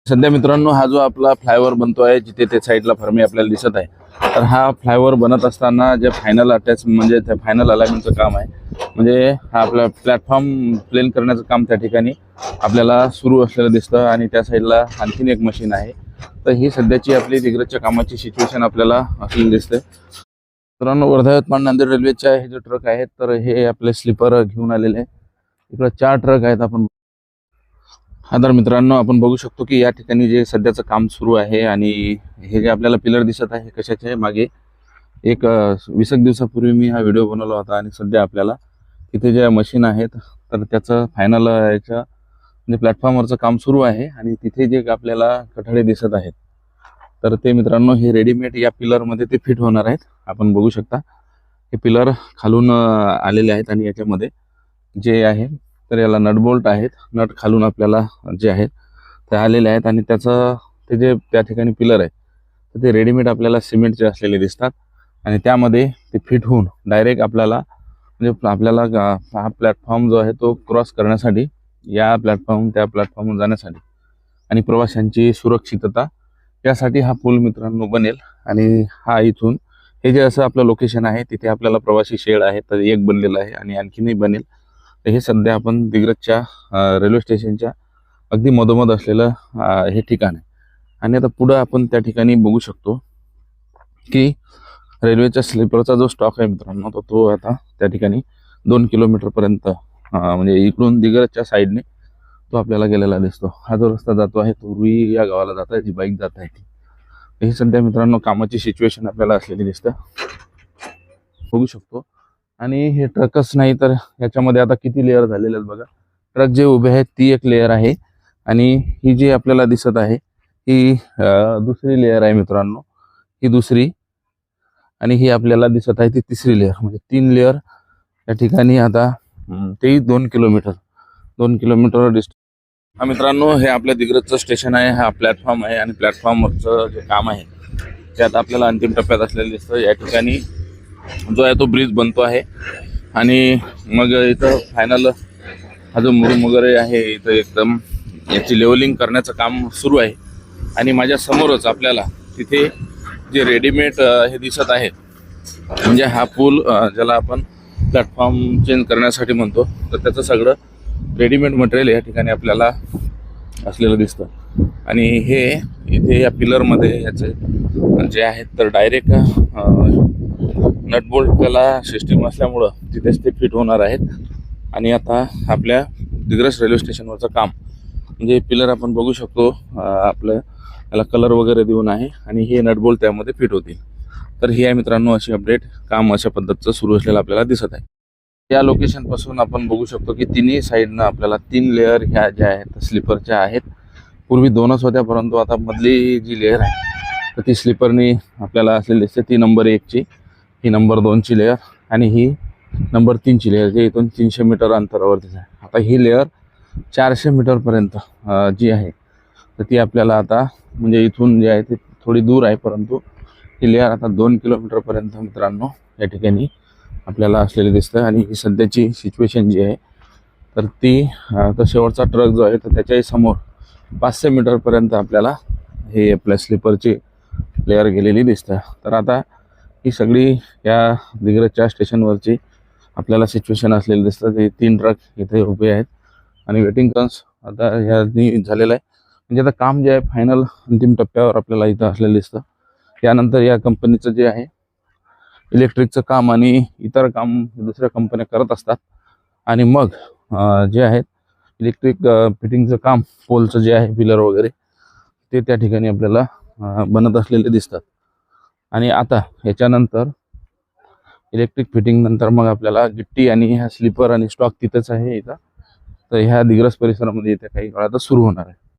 सध्या मित्रांनो हा जो आपला फ्लायओव्हर बनतो आहे जिथे ते साईडला फर्मी आपल्याला दिसत आहे, तर हा फ्लायओव्हर बनत असताना जे फायनल अटॅच म्हणजे ते फायनल अलाइनमेंटचं काम आहे, म्हणजे हा आपला प्लॅटफॉर्म प्लेन करण्याचं काम त्या ठिकाणी आपल्याला सुरू असलेलं दिसतं आणि त्या साईडला आणखीन एक मशीन आहे. तर ही सध्याची आपली दिग्रजच्या कामाची सिच्युएशन आपल्याला असलेली दिसते. मित्रांनो वर्धा यवतमाळ नांदेड रेल्वेच्या हे जे ट्रक आहेत तर हे आपले स्लीपर घेऊन आलेले आहे. इकडे 4 ट्रक आहेत. तर मित्रांनो आपण बघू शकतो की या ठिकाणी जे सध्याचं काम सुरू आहे आणि हे जे आपल्याला पिलर दिसत आहे कशाचे मागे एक 20 दिवसापूर्वी मी हा व्हिडिओ बनवला होता आणि सध्या आपल्याला तिथे ज्या मशीन आहेत तर त्याचं फायनल याच्या म्हणजे प्लॅटफॉर्मवरचं काम सुरू आहे आणि तिथे जे आपल्याला कठडे दिसत आहेत तर ते मित्रांनो हे रेडीमेड या पिलरमध्ये ते फिट होणार आहेत. आपण बघू शकता हे पिलर खालून आलेले आहेत आणि याच्यामध्ये जे आहे तर याला नट बोल्ट आहेत. नट खालून आपल्याला जे आहेत ते आलेले आहेत आणि त्याचं ते जे त्या ठिकाणी पिलर आहे तर ते रेडीमेड आपल्याला सिमेंटचे असलेले दिसतात आणि त्यामध्ये ते फिट होऊन डायरेक्ट आपल्याला म्हणजे आपल्याला हा प्लॅटफॉर्म जो आहे तो क्रॉस करण्यासाठी या प्लॅटफॉर्म त्या प्लॅटफॉर्मवर जाण्यासाठी आणि प्रवाशांची सुरक्षितता यासाठी हा पूल मित्रांनो बनेल. आणि हा इथून हे जे असं आपलं लोकेशन आहे तिथे आपल्याला प्रवासी शेड आहे तर एक बनलेलं आहे आणि आणखीनही बनेल. तर हे सध्या आपण दिग्रजच्या रेल्वे स्टेशनच्या अगदी मधोमध असलेलं हे ठिकाण आहे. आणि आता पुढं आपण त्या ठिकाणी बघू शकतो की रेल्वेच्या स्लीपरचा जो स्टॉक आहे मित्रांनो तो आता त्या ठिकाणी 2 किलोमीटरपर्यंत म्हणजे इकडून दिग्रजच्या साईडने तो आपल्याला गेलेला दिसतो. हा जो रस्ता जातो आहे तो रुई या गावाला जात आहे, जी बाईक जात आहे ती. हे सध्या मित्रांनो कामाची सिच्युएशन आपल्याला असलेली दिसतं बघू शकतो. आणि हे ट्रकच नाही तर याच्यामध्ये आता किती लेअर झालेले आहेत बघा. ट्रक जे उभे आहेत ती एक लेअर आहे आणि ही जी आपल्याला दिसत आहे ही दुसरी लेअर आहे मित्रांनो, ही दुसरी आणि ही आपल्याला दिसत आहे ती तिसरी लेअर, म्हणजे 3 लेअर या ठिकाणी. आता तेही 2 किलोमीटर डिस्टन्स. हा मित्रांनो हे आपल्या दिग्रजचं स्टेशन आहे, हा प्लॅटफॉर्म आहे आणि प्लॅटफॉर्मवरचं जे काम आहे ते आता आपल्याला अंतिम टप्प्यात असलेलं दिसतं. या ठिकाणी जो आहे तो ब्रिज बनतो आहे आणि मग इथं फायनल हा जो मुरुम वगैरे आहे इथं एकदम याची लेवलिंग करण्याचं काम सुरू आहे. आणि माझ्या समोरच आपल्याला तिथे जे रेडीमेड हे दिसत आहे म्हणजे हा पूल ज्याला आपण प्लॅटफॉर्म चेंज करण्यासाठी म्हणतो तर त्याचं सगळं रेडीमेड मटेरियल या ठिकाणी आपल्याला असलेलं दिसतं. आणि हे इथे या पिलरमध्ये याचे जे आहेत तर डायरेक्ट नटबोल्ट त्याला सिस्टीम असल्यामुळं तिथेच ते फिट होणार आहेत. आणि आता आपल्या दिग्रज रेल्वे स्टेशनवरचं काम म्हणजे पिलर आपण बघू शकतो आपलं याला कलर वगैरे देऊन आहे आणि हे नटबोल्ट त्यामध्ये फिट होतील. तर ही आहे मित्रांनो अशी अपडेट. काम अशा पद्धतीचं सुरू असलेलं आपल्याला दिसत आहे. या लोकेशनपासून आपण बघू शकतो की तिन्ही साईडनं आपल्याला 3 लेअर ह्या ज्या आहेत स्लीपरच्या आहेत. पूर्वी 2च होत्या परंतु आता मधली जी लेअर आहे तर ती स्लीपरनी आपल्याला असलेली दिसते. ती नंबर 1ची, ही नंबर 2ची लेअर आणि ही नंबर 3ची लेअर जे इथून 300 मीटर अंतरावरतीच आहे. आता ही लेअर 400 मीटरपर्यंत जी आहे तर ती आपल्याला आता म्हणजे इथून जी आहे ती थोडी दूर आहे परंतु ही लेअर आता 2 किलोमीटरपर्यंत मित्रांनो या ठिकाणी आपल्याला असलेली दिसतं. आणि ही सध्याची सिच्युएशन जी आहे तर ती तर शेवटचा ट्रक जो आहे तर त्याच्याही समोर 500 मीटरपर्यंत आपल्याला हे आपल्या स्लीपरची लेअर गेलेली दिसतं. तर आता ही सगळी या दिग्रजच्या स्टेशनवरची आपल्याला सिच्युएशन असलेली दिसतं. ते 3 ट्रक इथे उभे आहेत आणि वेटिंग टर्न्स आता ह्यानी झालेलं आहे. म्हणजे आता काम जे आहे फायनल अंतिम टप्प्यावर आपल्याला इथं असलेलं दिसतं. त्यानंतर या कंपनीचं जे आहे इलेक्ट्रिकचं काम आणि इतर काम दुसऱ्या कंपन्या करत असतात आणि मग जे आहेत इलेक्ट्रिक फिटिंगचं काम पोलचं जे आहे पिलर वगैरे ते त्या ठिकाणी आपल्याला बनत असलेले दिसतात. आणि आता ह्याच्यानंतर इलेक्ट्रिक फिटिंग नंतर मग आपल्याला गिट्टी आणि ह्या स्लीपर आणि स्टॉक तिथंच आहे इथं. तर ह्या दिग्रज परिसरामध्ये येत्या काही काळात सुरू होणार आहे.